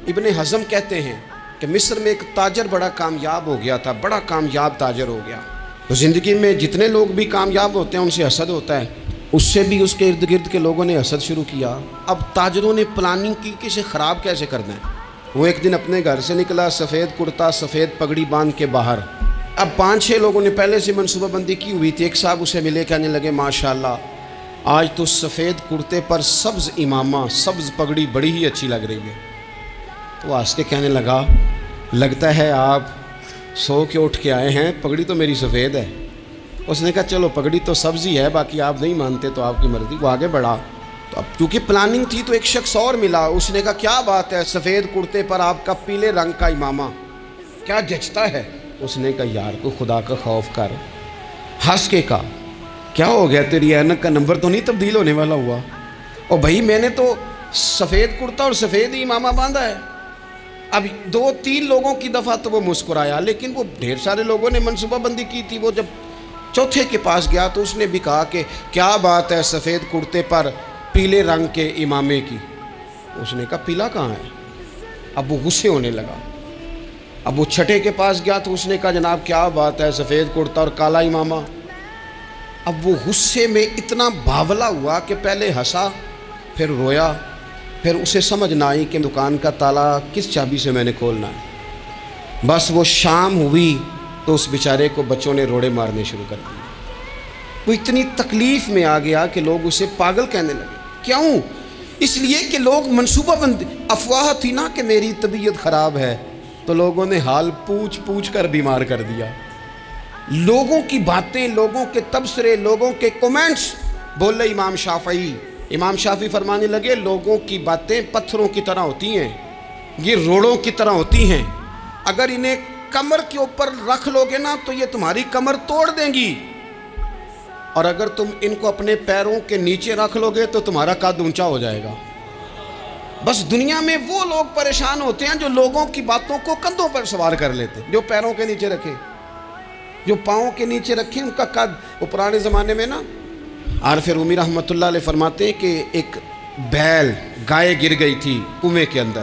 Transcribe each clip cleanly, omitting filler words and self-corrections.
ابن ہضم کہتے ہیں کہ مصر میں ایک تاجر بڑا کامیاب ہو گیا تھا، بڑا کامیاب تاجر ہو گیا۔ تو زندگی میں جتنے لوگ بھی کامیاب ہوتے ہیں ان سے حسد ہوتا ہے، اس سے بھی اس کے ارد گرد کے لوگوں نے حسد شروع کیا۔ اب تاجروں نے پلاننگ کی کہ اسے خراب کیسے کرنا ہے۔ وہ ایک دن اپنے گھر سے نکلا، سفید کرتا سفید پگڑی باندھ کے باہر۔ اب 5-6 لوگوں نے پہلے سے منصوبہ بندی کی ہوئی تھی۔ ایک صاحب اسے ملے، کہنے لگے ماشاءاللہ آج تو سفید کرتے پر سبز امامہ، سبز پگڑی بڑی ہی اچھی لگ رہی ہے۔ تو ہنس کے کہنے لگا لگتا ہے آپ سو کے اٹھ کے آئے ہیں، پگڑی تو میری سفید ہے۔ اس نے کہا چلو پگڑی تو سبز ہی ہے، باقی آپ نہیں مانتے تو آپ کی مرضی۔ وہ آگے بڑھا تو اب کیونکہ پلاننگ تھی تو ایک شخص اور ملا، اس نے کہا کیا بات ہے، سفید کرتے پر آپ کا پیلے رنگ کا امامہ کیا جچتا ہے۔ اس نے کہا یار کو خدا کا خوف کر۔ ہنس کے کہا کیا ہو گیا، تیری اینک کا نمبر تو نہیں تبدیل ہونے والا ہوا؟ اور بھائی میں نے تو سفید کرتا اور سفید ہی امامہ باندھا ہے۔ اب 2-3 لوگوں کی دفعہ تو وہ مسکرایا، لیکن وہ ڈھیر سارے لوگوں نے منصوبہ بندی کی تھی۔ وہ جب چوتھے کے پاس گیا تو اس نے بھی کہا کہ کیا بات ہے سفید کرتے پر پیلے رنگ کے امامے کی۔ اس نے کہا پیلا کہاں ہے؟ اب وہ غصے ہونے لگا۔ اب وہ چھٹے کے پاس گیا تو اس نے کہا جناب کیا بات ہے سفید کرتا اور کالا امامہ۔ اب وہ غصے میں اتنا باولا ہوا کہ پہلے ہنسا پھر رویا، پھر اسے سمجھ نہ آئی کہ دکان کا تالا کس چابی سے میں نے کھولنا ہے۔ بس وہ شام ہوئی تو اس بیچارے کو بچوں نے روڑے مارنے شروع کر دیے۔ وہ اتنی تکلیف میں آ گیا کہ لوگ اسے پاگل کہنے لگے۔ کیوں؟ اس لیے کہ لوگ منصوبہ بندی، افواہ تھی نا کہ میری طبیعت خراب ہے، تو لوگوں نے حال پوچھ پوچھ کر بیمار کر دیا۔ لوگوں کی باتیں، لوگوں کے تبصرے، لوگوں کے کومنٹس بولے امام شافعی۔ امام شافعی فرمانے لگے لوگوں کی باتیں پتھروں کی طرح ہوتی ہیں، یہ روڑوں کی طرح ہوتی ہیں، اگر انہیں کمر کے اوپر رکھ لو گے نا تو یہ تمہاری کمر توڑ دیں گی، اور اگر تم ان کو اپنے پیروں کے نیچے رکھ لو گے تو تمہارا قد اونچا ہو جائے گا۔ بس دنیا میں وہ لوگ پریشان ہوتے ہیں جو لوگوں کی باتوں کو کندھوں پر سوار کر لیتے، جو پیروں کے نیچے رکھے، جو پاؤں کے نیچے رکھے ان کا قد۔ وہ پرانے زمانے میں نا عارف رومی رحمۃ اللہ علیہ فرماتے ہیں کہ ایک بیل گائے گر گئی تھی کنویں کے اندر،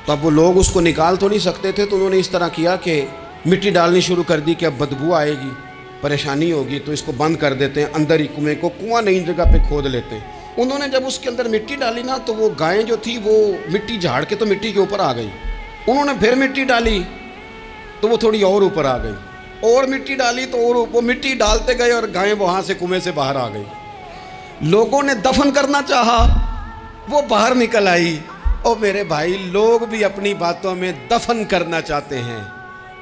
تو اب وہ لوگ اس کو نکال تو نہیں سکتے تھے، تو انہوں نے اس طرح کیا کہ مٹی ڈالنی شروع کر دی کہ اب بدبو آئے گی، پریشانی ہوگی، تو اس کو بند کر دیتے ہیں اندر ہی کنویں کو، کنواں نئی جگہ پہ کھود لیتے ہیں۔ انہوں نے جب اس کے اندر مٹی ڈالی نا تو وہ گائیں جو تھی وہ مٹی جھاڑ کے تو مٹی کے اوپر آ گئی۔ انہوں نے پھر مٹی ڈالی تو وہ تھوڑی اور اوپر آ گئی، اور مٹی ڈالی تو اور وہ مٹی ڈالتے گئے اور گائیں وہاں سے کنویں سے باہر آ گئی۔ لوگوں نے دفن کرنا چاہا، وہ باہر نکل آئی۔ اور میرے بھائی لوگ بھی اپنی باتوں میں دفن کرنا چاہتے ہیں،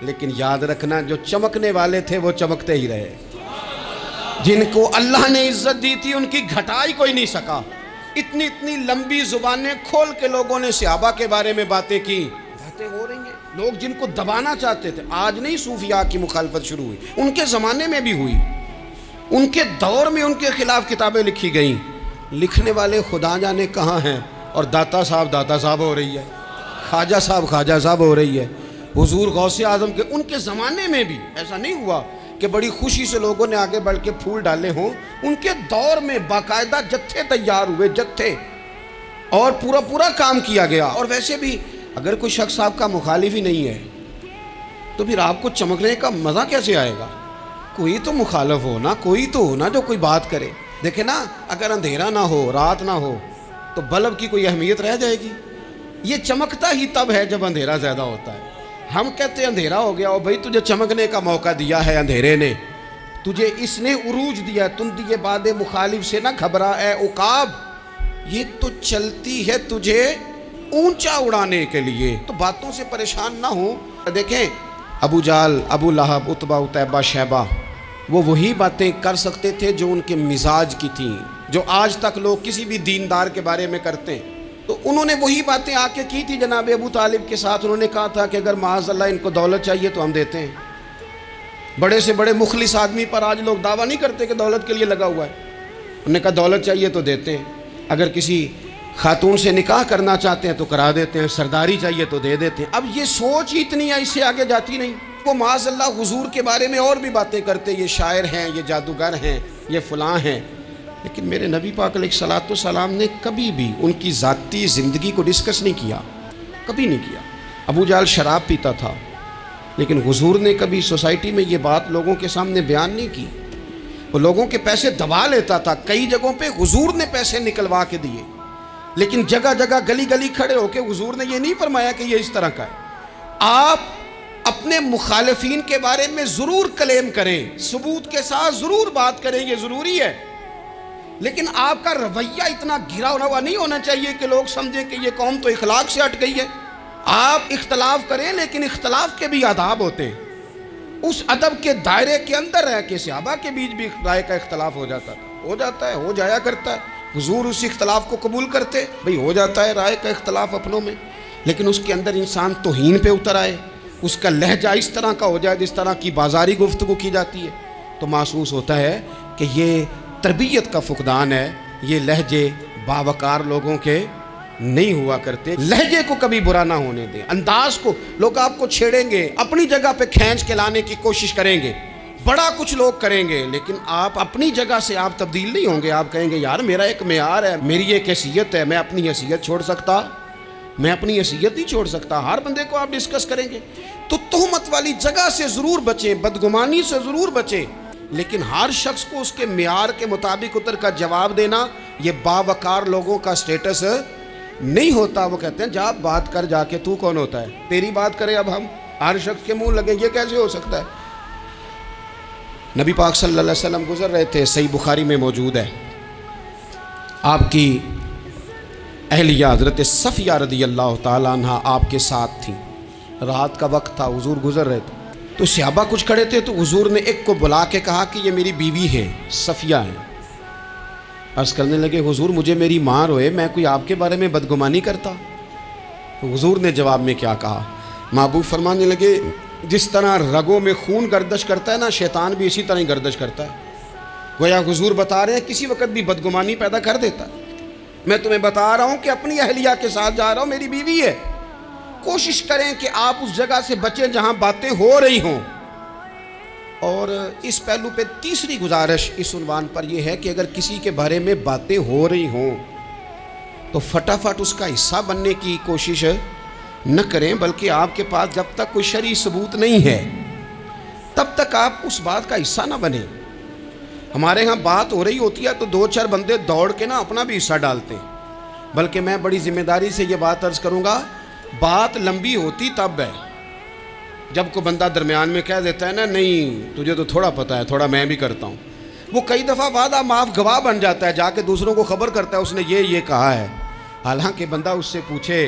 لیکن یاد رکھنا جو چمکنے والے تھے وہ چمکتے ہی رہے، جن کو اللہ نے عزت دی تھی ان کی گھٹائی کوئی نہیں سکا۔ اتنی لمبی زبانیں کھول کے لوگوں نے صحابہ کے بارے میں باتیں کی، باتیں ہو رہی ہیں۔ لوگ جن کو دبانا چاہتے تھے، آج نہیں صوفیاء کی مخالفت شروع ہوئی، ان کے زمانے میں بھی ہوئی، ان کے دور میں ان کے خلاف کتابیں لکھی گئیں۔ لکھنے والے خدا جانے کہاں ہیں، اور داتا صاحب ہو رہی ہے، خواجہ صاحب ہو رہی ہے، حضور غوث اعظم کے ان کے زمانے میں بھی ایسا نہیں ہوا کہ بڑی خوشی سے لوگوں نے آگے بڑھ کے پھول ڈالے ہوں۔ ان کے دور میں باقاعدہ جتھے تیار ہوئے، جتھے، اور پورا کام کیا گیا۔ اور ویسے بھی اگر کوئی شخص آپ کا مخالف ہی نہیں ہے تو پھر آپ کو چمکنے کا مزہ کیسے آئے گا؟ کوئی تو مخالف ہو نا، کوئی تو ہو نا جو کوئی بات کرے۔ دیکھیں نا، اگر اندھیرا نہ ہو، رات نہ ہو تو بلب کی کوئی اہمیت رہ جائے گی؟ یہ چمکتا ہی تب ہے جب اندھیرا زیادہ ہوتا ہے۔ ہم کہتے ہیں اندھیرا ہو گیا، اور بھائی تجھے چمکنے کا موقع دیا ہے اندھیرے نے، تجھے اس نے عروج دیا، تندی باد مخالف سے نہ گھبرا اے عقاب، یہ تو چلتی ہے تجھے اونچا اڑانے کے لیے، تو باتوں سے پریشان نہ ہو۔ دیکھیں ابو جہل، ابو لہب، عتبہ، عتیبہ، شیبہ، وہ وہی باتیں کر سکتے تھے جو ان کے مزاج کی تھیں، جو آج تک لوگ کسی بھی دیندار کے بارے میں کرتے ہیں۔ تو انہوں نے وہی باتیں آ کے کی تھی جناب ابو طالب کے ساتھ۔ انہوں نے کہا تھا کہ اگر معاذ اللہ ان کو دولت چاہیے تو ہم دیتے ہیں۔ بڑے سے بڑے مخلص آدمی پر آج لوگ دعویٰ نہیں کرتے کہ دولت کے لیے لگا ہوا ہے، انہوں نے کہا دولت چاہیے تو دیتے ہیں، اگر کسی خاتون سے نکاح کرنا چاہتے ہیں تو کرا دیتے ہیں، سرداری چاہیے تو دے دیتے ہیں۔ اب یہ سوچ ہی اتنی ہے، اس سے آگے جاتی نہیں۔ وہ معاذ اللہ حضور کے بارے میں اور بھی باتیں کرتے، یہ شاعر ہیں، یہ جادوگر ہیں، یہ فلاں ہیں، لیکن میرے نبی پاک علیہ الصلوۃ والسلام نے کبھی بھی ان کی ذاتی زندگی کو ڈسکس نہیں کیا۔ کبھی نہیں کیا۔ ابو جہل شراب پیتا تھا، لیکن حضور نے کبھی سوسائٹی میں یہ بات لوگوں کے سامنے بیان نہیں کی۔ وہ لوگوں کے پیسے دبا لیتا تھا، کئی جگہوں پہ حضور نے پیسے نکلوا کے دیے، لیکن جگہ جگہ گلی گلی کھڑے ہو کے حضور نے یہ نہیں فرمایا کہ یہ اس طرح کا ہے۔ آپ اپنے مخالفین کے بارے میں ضرور کلیم کریں، ثبوت کے ساتھ ضرور بات کریں، یہ ضروری ہے، لیکن آپ کا رویہ اتنا گھرا ہوا نہیں ہونا چاہیے کہ لوگ سمجھیں کہ یہ قوم تو اخلاق سے ہٹ گئی ہے۔ آپ اختلاف کریں، لیکن اختلاف کے بھی آداب ہوتے ہیں۔ اس ادب کے دائرے کے اندر رہ کے صحابہ کے بیچ بھی رائے کا اختلاف ہو جاتا تھا، ہو جاتا ہے، ہو جایا کرتا ہے۔ حضور اس اختلاف کو قبول کرتے، بھئی ہو جاتا ہے رائے کا اختلاف اپنوں میں، لیکن اس کے اندر انسان توہین پہ اتر آئے، اس کا لہجہ اس طرح کا ہو جائے جس طرح کی بازاری گفتگو کی جاتی ہے، تو محسوس ہوتا ہے کہ یہ تربیت کا فقدان ہے۔ یہ لہجے باوقار لوگوں کے نہیں ہوا کرتے۔ لہجے کو کبھی برا نہ ہونے دیں، انداز کو، لوگ آپ کو چھیڑیں گے، اپنی جگہ پہ کھینچ کے لانے کی کوشش کریں گے، بڑا کچھ لوگ کریں گے، لیکن آپ اپنی جگہ سے آپ تبدیل نہیں ہوں گے۔ آپ کہیں گے یار میرا ایک معیار ہے، میری ایک حیثیت ہے، میں اپنی حیثیت چھوڑ سکتا؟ میں اپنی حیثیت نہیں چھوڑ سکتا۔ ہر بندے کو آپ ڈسکس کریں گے، تو تہمت والی جگہ سے ضرور بچیں، بدگمانی سے ضرور بچیں، لیکن ہر شخص کو اس کے معیار کے مطابق اتر کا جواب دینا یہ باوقار لوگوں کا سٹیٹس نہیں ہوتا۔ وہ کہتے ہیں جا بات کر، جا کے تو کون ہوتا ہے تیری بات کرے، اب ہم ہر شخص کے منہ لگے، یہ کیسے ہو سکتا ہے؟ نبی پاک صلی اللہ علیہ وسلم گزر رہے تھے، صحیح بخاری میں موجود ہے، آپ کی اہلیہ حضرت صفیہ رضی اللہ تعالیٰ عنہ آپ کے ساتھ تھیں۔ رات کا وقت تھا، حضور گزر رہے تھے، تو صحابہ کچھ کھڑے تھے، تو حضور نے ایک کو بلا کے کہا کہ یہ میری بیوی ہے، صفیہ ہیں۔ عرض کرنے لگے حضور مجھے میری ماں روئے، میں کوئی آپ کے بارے میں بدگمانی کرتا؟ تو حضور نے جواب میں کیا کہا؟ محبوب فرمانے لگے جس طرح رگوں میں خون گردش کرتا ہے نا، شیطان بھی اسی طرح ہی گردش کرتا ہے۔ گویا حضور بتا رہے ہیں کسی وقت بھی بدگمانی پیدا کر دیتا ہے۔ میں تمہیں بتا رہا ہوں کہ اپنی اہلیہ کے ساتھ جا رہا ہوں، میری بیوی ہے۔ کوشش کریں کہ آپ اس جگہ سے بچیں جہاں باتیں ہو رہی ہوں۔ اور اس پہلو پہ تیسری گزارش اس عنوان پر یہ ہے کہ اگر کسی کے بارے میں باتیں ہو رہی ہوں تو فٹافٹ اس کا حصہ بننے کی کوشش نہ کریں، بلکہ آپ کے پاس جب تک کوئی شرعی ثبوت نہیں ہے تب تک آپ اس بات کا حصہ نہ بنیں۔ ہمارے ہاں بات ہو رہی ہوتی ہے تو دو چار بندے دوڑ کے نا اپنا بھی حصہ ڈالتے ہیں، بلکہ میں بڑی ذمہ داری سے یہ بات عرض کروں گا، بات لمبی ہوتی تب ہے جب کوئی بندہ درمیان میں کہہ دیتا ہے نا نہیں تجھے تو تھوڑا پتہ ہے، تھوڑا میں بھی کرتا ہوں۔ وہ کئی دفعہ وعدہ معاف گواہ بن جاتا ہے، جا کے دوسروں کو خبر کرتا ہے اس نے یہ کہا ہے، حالانکہ بندہ اس سے پوچھے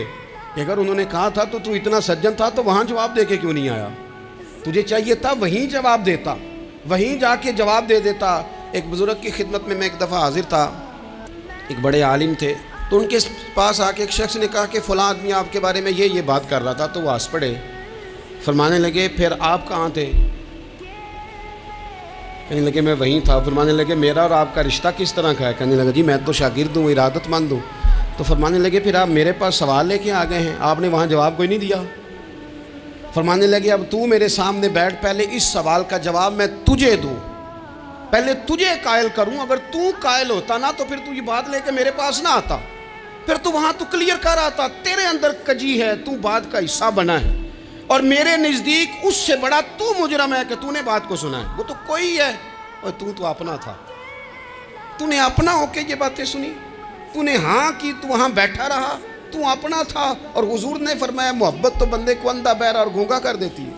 کہ اگر انہوں نے کہا تھا تو اتنا سجن تھا تو وہاں جواب دے کے کیوں نہیں آیا؟ تجھے چاہیے تھا وہیں جواب دیتا، وہیں جا کے جواب دے دیتا۔ ایک بزرگ کی خدمت میں ایک دفعہ حاضر تھا، ایک بڑے عالم تھے، تو ان کے پاس آ کے ایک شخص نے کہا کہ فلاں آدمی آپ کے بارے میں یہ بات کر رہا تھا، تو وہ ہنس پڑے، فرمانے لگے پھر آپ کہاں تھے؟ کہنے لگے میں وہیں تھا۔ فرمانے لگے میرا اور آپ کا رشتہ کس طرح کا ہے؟ کہنے لگا جی میں تو شاگرد ہوں، ارادت مند ہوں۔ تو فرمانے لگے پھر آپ میرے پاس سوال لے کے آ گئے ہیں، آپ نے وہاں جواب کوئی نہیں دیا۔ فرمانے لگے اب تو میرے سامنے بیٹھ، پہلے اس سوال کا جواب میں تجھے دوں، پہلے تجھے قائل کروں۔ اگر تو قائل ہوتا نا تو پھر تو یہ بات لے کے میرے پاس نہ آتا، پھر تو وہاں تو کلیئر کر آتا، تیرے اندر کجی ہے، تو بات کا حصہ بنا ہے، اور میرے نزدیک اس سے بڑا تو مجرم ہے کہ تو نے بات کو سنا ہے۔ وہ تو کوئی ہے اور تو اپنا تھا، تو نے اپنا ہو کے یہ باتیں سنی، تو نے ہاں کی، تو وہاں بیٹھا رہا، تو اپنا تھا۔ اور حضور نے فرمایا محبت تو بندے کو اندھا بہرا اور گونگا کر دیتی ہے،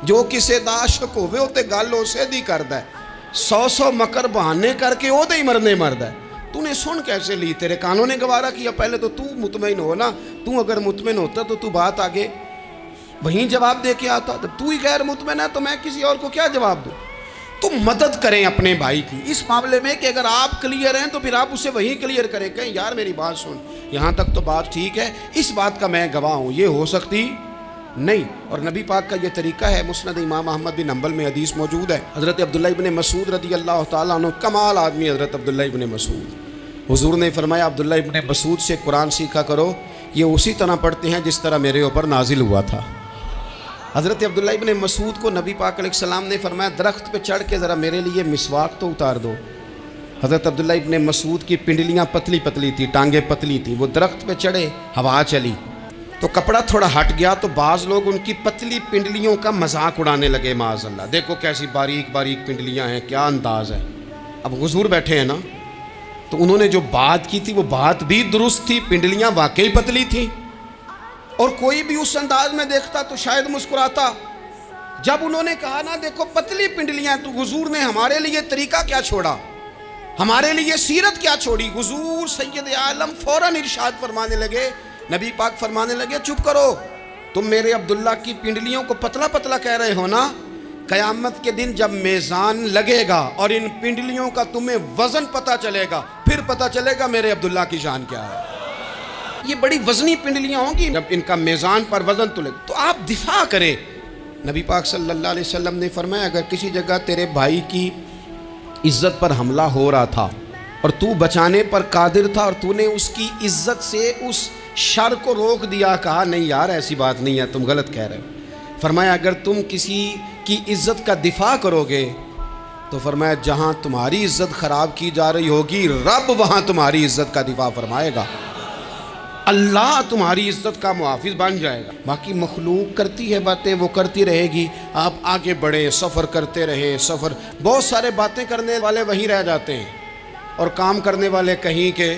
جو کسے دا عاشق ہوئے ہوتے گل اسے دی کردا ہے، 100 مکر بہانے کر کے وہ دے ہی مرنے مرد ہے۔ تو نے سن کیسے لی؟ تیرے کانوں نے گوارا کیا؟ پہلے تو مطمئن ہو نا، تو اگر مطمئن ہوتا تو بات آگے وہیں جواب دے کے آتا۔ جب تو ہی غیر مطمئن ہے تو میں کسی اور کو کیا جواب دوں؟ تو مدد کریں اپنے بھائی کی اس معاملے میں کہ اگر آپ کلیئر ہیں تو پھر آپ اسے وہیں کلیئر کریں، کہیں یار میری بات سن، یہاں تک تو بات ٹھیک ہے، اس بات کا میں گواہ ہوں، یہ ہو سکتی نہیں۔ اور نبی پاک کا یہ طریقہ ہے، مسند امام احمد بن حنبل میں حدیث موجود ہے، حضرت عبداللہ ابن مسعود رضی اللہ تعالیٰ عنہ، کمال آدمی حضرت عبداللہ ابن مسعود، حضور نے فرمایا عبداللہ ابن مسعود سے قرآن سیکھا کرو، یہ اسی طرح پڑھتے ہیں جس طرح میرے اوپر نازل ہوا تھا۔ حضرت عبداللہ ابن مسعود کو نبی پاک علیہ السلام نے فرمایا درخت پہ چڑھ کے ذرا میرے لیے مسواک تو اتار دو۔ حضرت عبداللہ ابن مسعود کی پنڈلیاں پتلی پتلی تھی، ٹانگیں پتلی تھی، وہ درخت پہ چڑھے، ہوا چلی، تو کپڑا تھوڑا ہٹ گیا تو بعض لوگ ان کی پتلی پنڈلیوں کا مذاق اڑانے لگے، معاذ اللہ، دیکھو کیسی باریک باریک پنڈلیاں ہیں، کیا انداز ہے۔ اب حضور بیٹھے ہیں نا، تو انہوں نے جو بات کی تھی وہ بات بھی درست تھی، پنڈلیاں واقعی پتلی تھیں، اور کوئی بھی اس انداز میں دیکھتا تو شاید مسکراتا۔ جب انہوں نے کہا نا دیکھو پتلی پنڈلیاں، تو حضور نے ہمارے لیے طریقہ کیا چھوڑا، ہمارے لیے سیرت کیا چھوڑی۔ حضور سید عالم فوراً ارشاد فرمانے لگے، نبی پاک فرمانے لگے چپ کرو، تم میرے عبداللہ کی پنڈلیوں کو پتلا پتلا کہہ رہے ہو نا، قیامت کے دن جب میزان لگے گا اور ان پنڈلیوں کا تمہیں وزن پتہ چلے گا، پھر پتہ چلے گا میرے عبداللہ کی شان کیا ہے۔ یہ بڑی وزنی پنڈلیاں ہوں گی، جب ان کا میزان پر وزن تلے تو آپ دفاع کریں۔ نبی پاک صلی اللہ علیہ وسلم نے فرمایا اگر کسی جگہ تیرے بھائی کی عزت پر حملہ ہو رہا تھا اور تو بچانے پر قادر تھا اور تو نے اس کی عزت سے اس شر کو روک دیا، کہا نہیں یار ایسی بات نہیں ہے، تم غلط کہہ رہے ہو۔ فرمایا اگر تم کسی کی عزت کا دفاع کرو گے تو فرمایا جہاں تمہاری عزت خراب کی جا رہی ہوگی رب وہاں تمہاری عزت کا دفاع فرمائے گا، اللہ تمہاری عزت کا محافظ بن جائے گا۔ باقی مخلوق کرتی ہے باتیں، وہ کرتی رہے گی، آپ آگے بڑھیں، سفر کرتے رہیں۔ سفر بہت سارے باتیں کرنے والے وہیں رہ جاتے ہیں اور کام کرنے والے کہیں کے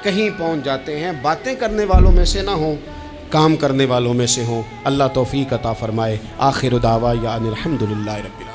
کہیں پہنچ جاتے ہیں۔ باتیں کرنے والوں میں سے نہ ہوں، کام کرنے والوں میں سے ہوں۔ اللہ توفیق عطا فرمائے۔ آخر دعوانا الحمدللہ رب العالمین۔